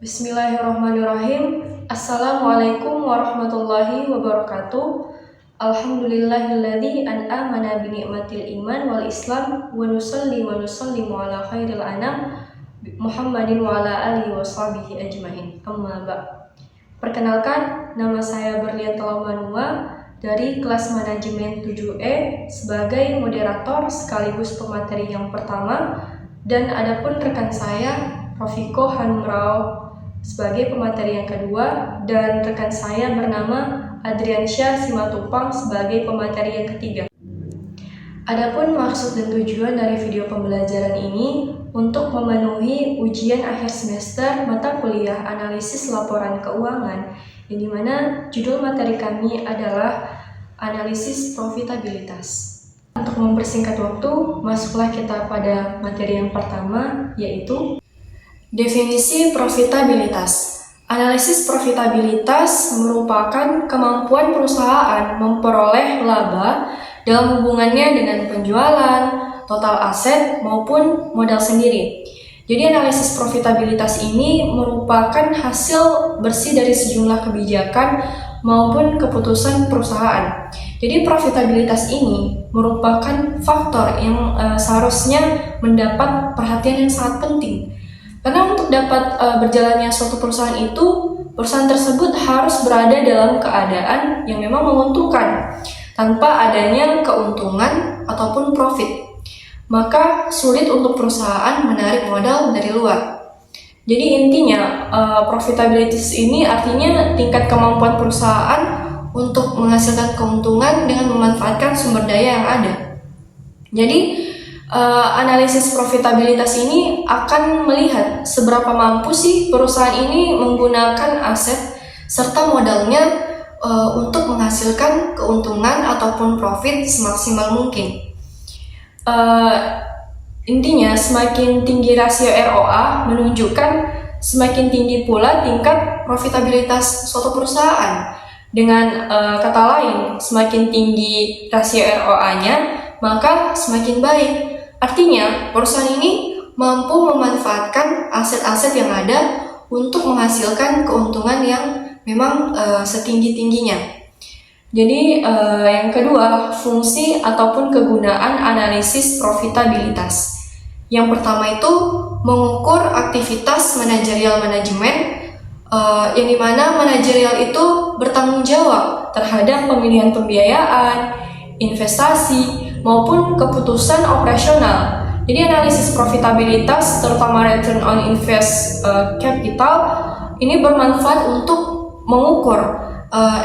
Bismillahirrahmanirrahim. Assalamualaikum warahmatullahi wabarakatuh. Alhamdulillahilladzi an'amana bi ni'matil iman wal islam wa nusalli wa nusallimu ala khairil anam Muhammadin wa ala alihi wa sahbihi ajmain. Amma ba'. Perkenalkan, nama saya Berlian Telamanua dari kelas manajemen 7E sebagai moderator sekaligus pemateri yang pertama, dan adapun rekan saya Rofiko Hanumrao sebagai pemateri yang kedua, dan rekan saya bernama Adriansyah Simatupang sebagai pemateri yang ketiga. Adapun maksud dan tujuan dari video pembelajaran ini untuk memenuhi ujian akhir semester mata kuliah analisis laporan keuangan, yang dimana judul materi kami adalah analisis profitabilitas. Untuk mempersingkat waktu, masuklah kita pada materi yang pertama, yaitu definisi profitabilitas. Analisis profitabilitas merupakan kemampuan perusahaan memperoleh laba dalam hubungannya dengan penjualan, total aset, maupun modal sendiri. Jadi analisis profitabilitas ini merupakan hasil bersih dari sejumlah kebijakan maupun keputusan perusahaan. Jadi profitabilitas ini merupakan faktor yang seharusnya mendapat perhatian yang sangat penting. Karena untuk dapat berjalannya suatu perusahaan itu, perusahaan tersebut harus berada dalam keadaan yang memang menguntungkan, tanpa adanya keuntungan ataupun profit. Maka sulit untuk perusahaan menarik modal dari luar. Jadi intinya, profitabilitas ini artinya tingkat kemampuan perusahaan untuk menghasilkan keuntungan dengan memanfaatkan sumber daya yang ada. Jadi analisis profitabilitas ini akan melihat seberapa mampu sih perusahaan ini menggunakan aset serta modalnya untuk menghasilkan keuntungan ataupun profit semaksimal mungkin. Intinya, semakin tinggi rasio ROA menunjukkan semakin tinggi pula tingkat profitabilitas suatu perusahaan. Dengan kata lain, semakin tinggi rasio ROA-nya, maka semakin baik. Artinya, perusahaan ini mampu memanfaatkan aset-aset yang ada untuk menghasilkan keuntungan yang memang setinggi-tingginya. Jadi, yang kedua, fungsi ataupun kegunaan analisis profitabilitas. Yang pertama itu mengukur aktivitas manajerial manajemen, yang dimana manajerial itu bertanggung jawab terhadap pemilihan pembiayaan, investasi, maupun keputusan operasional. Jadi analisis profitabilitas, terutama return on invest capital, ini bermanfaat untuk mengukur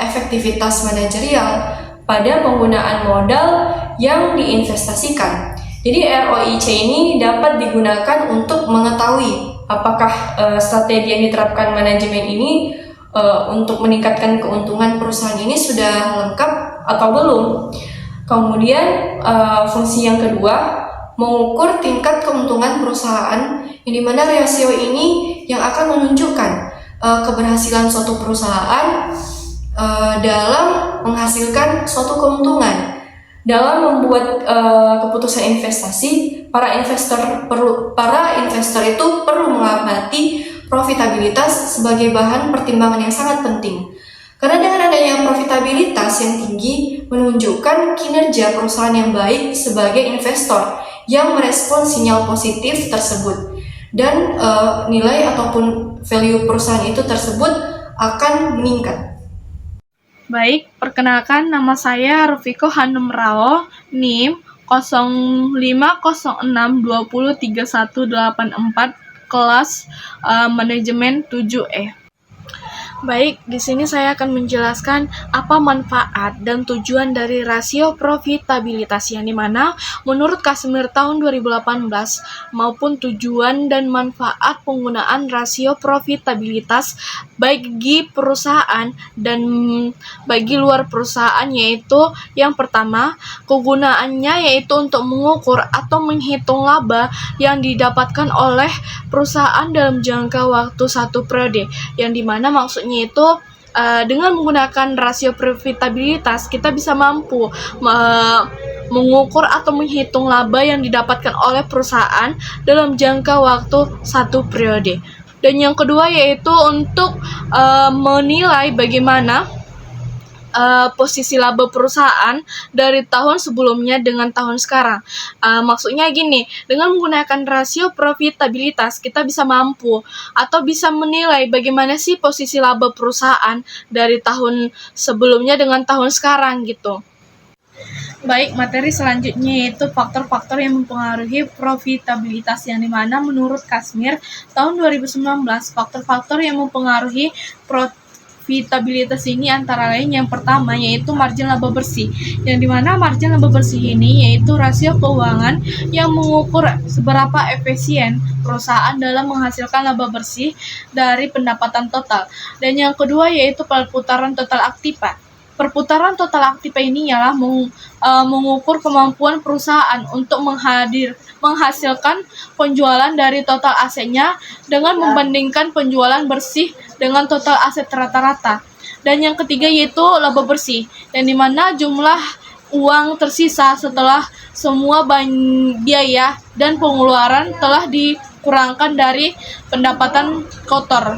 efektivitas manajerial pada penggunaan modal yang diinvestasikan. Jadi ROIC ini dapat digunakan untuk mengetahui apakah strategi yang diterapkan manajemen ini untuk meningkatkan keuntungan perusahaan ini sudah lengkap atau belum. Kemudian fungsi yang kedua, mengukur tingkat keuntungan perusahaan, yang dimana rasio ini yang akan menunjukkan keberhasilan suatu perusahaan dalam menghasilkan suatu keuntungan. Dalam membuat keputusan investasi, para investor itu perlu mengamati profitabilitas sebagai bahan pertimbangan yang sangat penting. Karena dengan adanya profitabilitas yang tinggi menunjukkan kinerja perusahaan yang baik sebagai investor yang merespon sinyal positif tersebut, dan nilai ataupun value perusahaan itu tersebut akan meningkat. Baik, perkenalkan nama saya Rofiko Hanumrao, NIM 0506203184, kelas manajemen 7E. Baik, di sini saya akan menjelaskan apa manfaat dan tujuan dari rasio profitabilitas, yang dimana menurut Kasmir tahun 2018 maupun tujuan dan manfaat penggunaan rasio profitabilitas bagi perusahaan dan bagi luar perusahaan, yaitu yang pertama, kegunaannya yaitu untuk mengukur atau menghitung laba yang didapatkan oleh perusahaan dalam jangka waktu satu periode, yang dimana maksudnya itu dengan menggunakan rasio profitabilitas kita bisa mampu mengukur atau menghitung laba yang didapatkan oleh perusahaan dalam jangka waktu satu periode. Dan yang kedua yaitu untuk menilai bagaimana posisi laba perusahaan dari tahun sebelumnya dengan tahun sekarang. Maksudnya gini, dengan menggunakan rasio profitabilitas kita bisa mampu atau bisa menilai bagaimana sih posisi laba perusahaan dari tahun sebelumnya dengan tahun sekarang gitu. Baik, materi selanjutnya yaitu faktor-faktor yang mempengaruhi profitabilitas, yang dimana menurut Kasmir tahun 2019 faktor-faktor yang mempengaruhi profitabilitas ini antara lain yang pertama yaitu margin laba bersih, yang dimana margin laba bersih ini yaitu rasio keuangan yang mengukur seberapa efisien perusahaan dalam menghasilkan laba bersih dari pendapatan total. Dan yang kedua yaitu perputaran total aktiva. Perputaran total aktiva ini ialah mengukur kemampuan perusahaan untuk menghasilkan penjualan dari total asetnya dengan membandingkan penjualan bersih dengan total aset rata-rata. Dan yang ketiga yaitu laba bersih, yang dimana jumlah uang tersisa setelah semua biaya dan pengeluaran telah dikurangkan dari pendapatan kotor.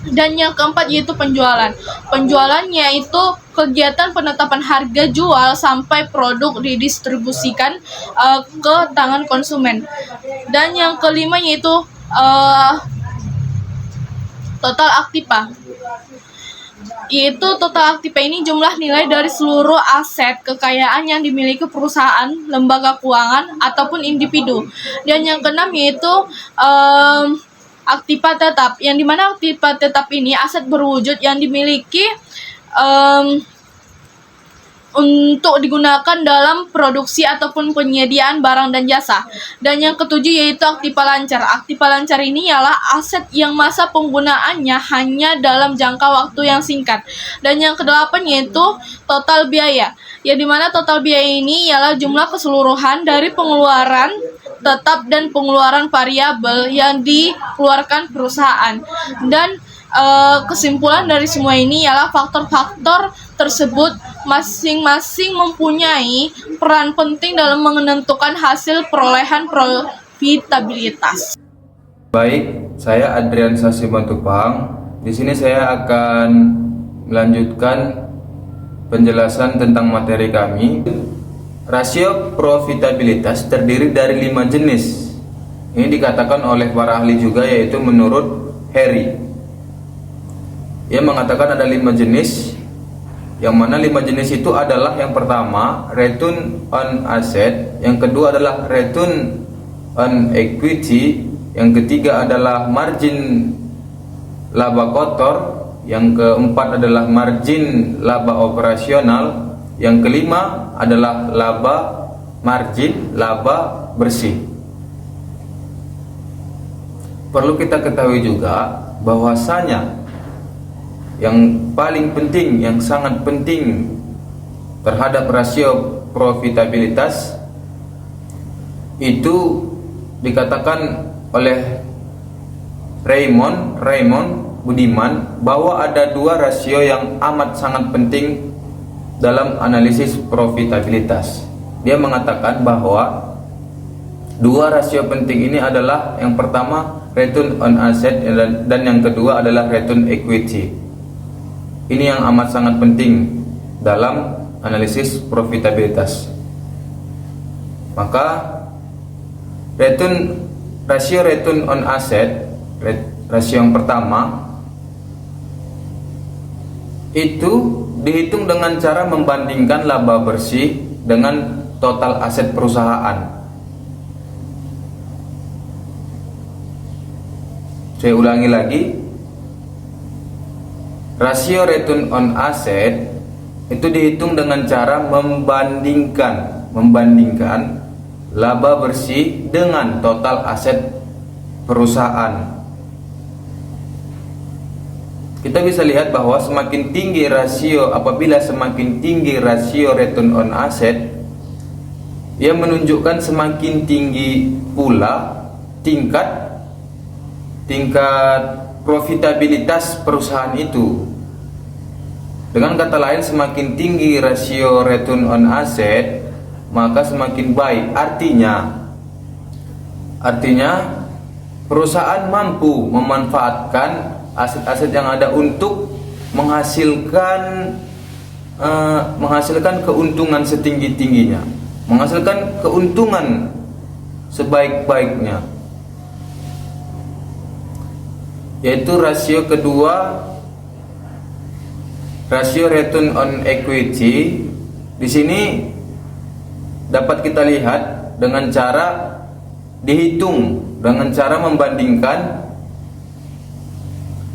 Dan yang keempat yaitu penjualan. Penjualannya itu kegiatan penetapan harga jual sampai produk didistribusikan ke tangan konsumen. Dan yang kelima yaitu total aktiva. Yaitu total aktiva ini jumlah nilai dari seluruh aset kekayaan yang dimiliki perusahaan, lembaga keuangan, ataupun individu. Dan yang keenam yaitu aktiva tetap, yang dimana aktiva tetap ini aset berwujud yang dimiliki untuk digunakan dalam produksi ataupun penyediaan barang dan jasa. Dan yang ketujuh yaitu aktiva lancar. Aktiva lancar ini ialah aset yang masa penggunaannya hanya dalam jangka waktu yang singkat. Dan yang kedelapan yaitu total biaya, yang dimana total biaya ini ialah jumlah keseluruhan dari pengeluaran tetap dan pengeluaran variabel yang dikeluarkan perusahaan. Dan kesimpulan dari semua ini ialah faktor-faktor tersebut masing-masing mempunyai peran penting dalam menentukan hasil perolehan profitabilitas. Baik, saya Adrian Sasimatupang. Di sini saya akan melanjutkan penjelasan tentang materi kami. Rasio profitabilitas terdiri dari 5 jenis. Ini dikatakan oleh para ahli juga, yaitu menurut Harry. Ia mengatakan ada 5 jenis, yang mana 5 jenis itu adalah yang pertama return on asset, yang kedua adalah return on equity, yang ketiga adalah margin laba kotor, yang keempat adalah margin laba operasional, yang kelima adalah margin laba bersih. Perlu kita ketahui juga bahwasanya yang paling penting, yang sangat penting terhadap rasio profitabilitas itu dikatakan oleh Raymond Budiman bahwa ada 2 rasio yang amat sangat penting dalam analisis profitabilitas. Dia mengatakan bahwa 2 rasio penting ini adalah yang pertama return on asset dan yang kedua adalah return equity. Ini yang amat sangat penting dalam analisis profitabilitas. Maka rasio return on asset, rasio yang pertama itu dihitung dengan cara membandingkan laba bersih dengan total aset perusahaan. Saya ulangi lagi, rasio return on asset itu dihitung dengan cara membandingkan laba bersih dengan total aset perusahaan. Kita bisa lihat bahwa semakin tinggi rasio return on asset, ia menunjukkan semakin tinggi pula tingkat profitabilitas perusahaan itu. Dengan kata lain, semakin tinggi rasio return on asset, maka semakin baik. Artinya perusahaan mampu memanfaatkan aset-aset yang ada untuk menghasilkan keuntungan setinggi-tingginya, menghasilkan keuntungan sebaik-baiknya. Yaitu rasio kedua, rasio return on equity. Di sini dapat kita lihat dengan cara dihitung, dengan cara membandingkan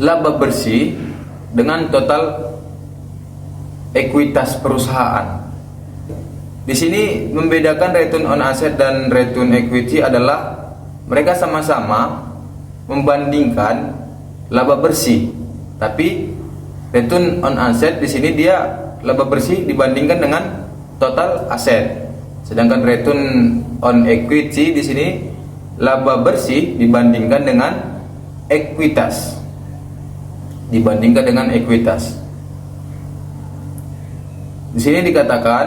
laba bersih dengan total ekuitas perusahaan. Di sini membedakan return on asset dan return equity adalah mereka sama-sama membandingkan laba bersih, tapi return on asset di sini dia laba bersih dibandingkan dengan total aset, sedangkan return on equity di sini laba bersih dibandingkan dengan ekuitas, Di sini dikatakan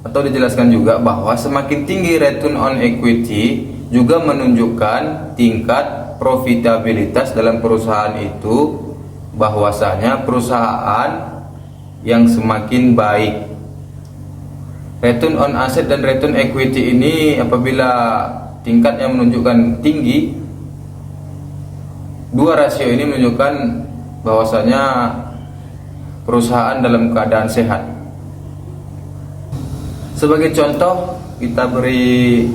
atau dijelaskan juga bahwa semakin tinggi return on equity juga menunjukkan tingkat profitabilitas dalam perusahaan itu, bahwasanya perusahaan yang semakin baik. Return on asset dan return equity ini apabila tingkatnya menunjukkan tinggi, dua rasio ini menunjukkan bahwasanya perusahaan dalam keadaan sehat. Sebagai contoh, kita beri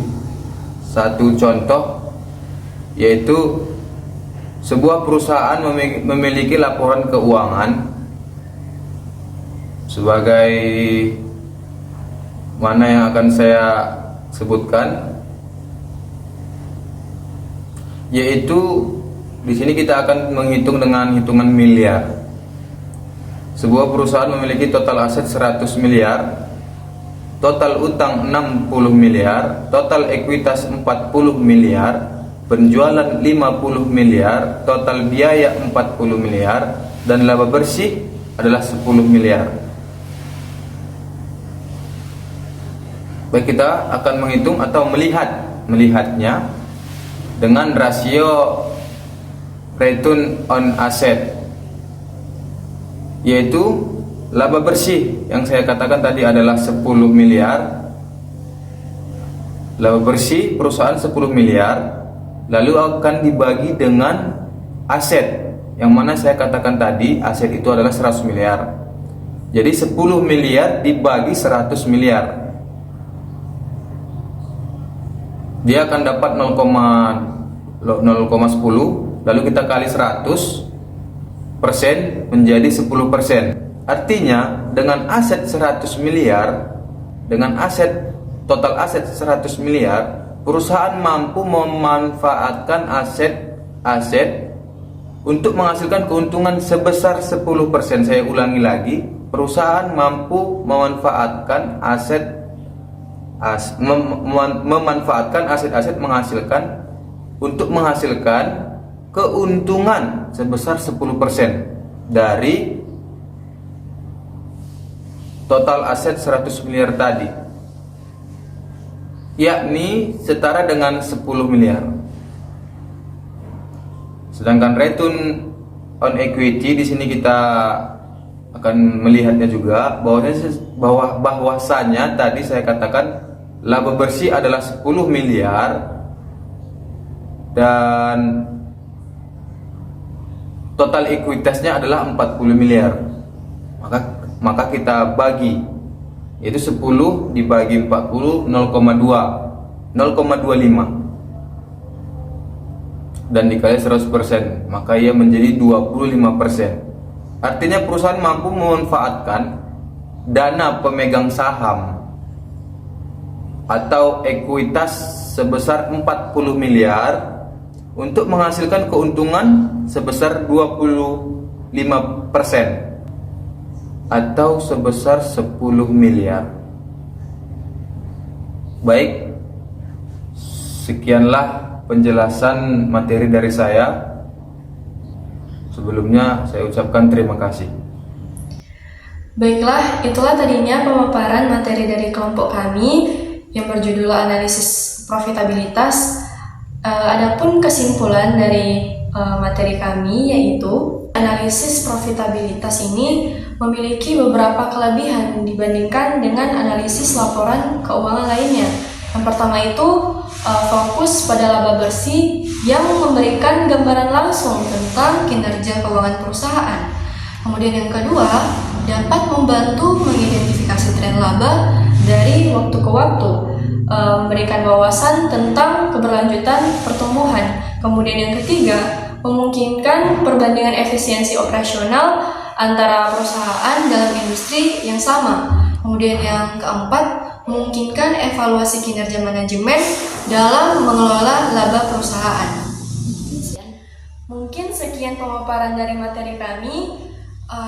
satu contoh, yaitu sebuah perusahaan memiliki laporan keuangan sebagai mana yang akan saya sebutkan, yaitu di sini kita akan menghitung dengan hitungan miliar. Sebuah perusahaan memiliki total aset 100 miliar, total utang 60 miliar, total ekuitas 40 miliar, penjualan 50 miliar, total biaya 40 miliar, dan laba bersih adalah 10 miliar. Baik, kita akan menghitung atau melihatnya dengan rasio return on asset, yaitu laba bersih yang saya katakan tadi adalah 10 miliar. Laba bersih perusahaan 10 miliar, lalu akan dibagi dengan aset yang mana saya katakan tadi aset itu adalah 100 miliar. Jadi 10 miliar dibagi 100 miliar, dia akan dapat 0,10, lalu kita kali 100% menjadi 10%. Artinya dengan aset 100 miliar, dengan total aset 100 miliar, perusahaan mampu memanfaatkan aset untuk menghasilkan keuntungan sebesar 10%. Saya ulangi lagi, perusahaan mampu memanfaatkan aset-aset untuk menghasilkan keuntungan sebesar 10% dari total aset 100 miliar tadi, yakni setara dengan 10 miliar. Sedangkan return on equity di sini kita akan melihatnya juga bahwasanya tadi saya katakan laba bersih adalah 10 miliar dan total ekuitasnya adalah 40 miliar. Maka kita bagi, yaitu 10 dibagi 40, 0,25 dan dikali 100%, maka ia menjadi 25%. Artinya perusahaan mampu memanfaatkan dana pemegang saham atau ekuitas sebesar 40 miliar untuk menghasilkan keuntungan sebesar 25% atau sebesar 10 miliar. Baik, sekianlah penjelasan materi dari saya. Sebelumnya saya ucapkan terima kasih. Baiklah, itulah tadinya pemaparan materi dari kelompok kami yang berjudul analisis profitabilitas. Adapun kesimpulan dari materi kami yaitu analisis profitabilitas ini memiliki beberapa kelebihan dibandingkan dengan analisis laporan keuangan lainnya. Yang pertama itu fokus pada laba bersih yang memberikan gambaran langsung tentang kinerja keuangan perusahaan. Kemudian yang kedua, dapat membantu mengidentifikasi tren laba dari waktu ke waktu, memberikan wawasan tentang keberlanjutan pertumbuhan. Kemudian yang ketiga, memungkinkan perbandingan efisiensi operasional antara perusahaan dalam industri yang sama. Kemudian yang keempat, memungkinkan evaluasi kinerja manajemen dalam mengelola laba perusahaan. Mungkin sekian pemaparan dari materi kami.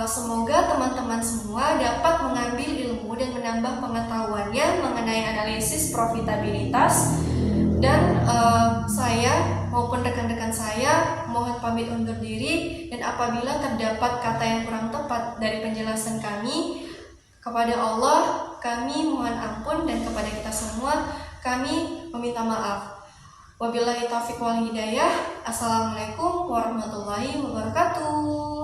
Semoga teman-teman semua dapat mengambil ilmu dan menambah pengetahuannya mengenai analisis profitabilitas. Dan saya maupun rekan-rekan saya mohon pamit undur diri, dan apabila terdapat kata yang kurang tepat dari penjelasan kami, kepada Allah kami mohon ampun, dan kepada kita semua kami meminta maaf. Wabillahi taufiq wal hidayah. Assalamualaikum warahmatullahi wabarakatuh.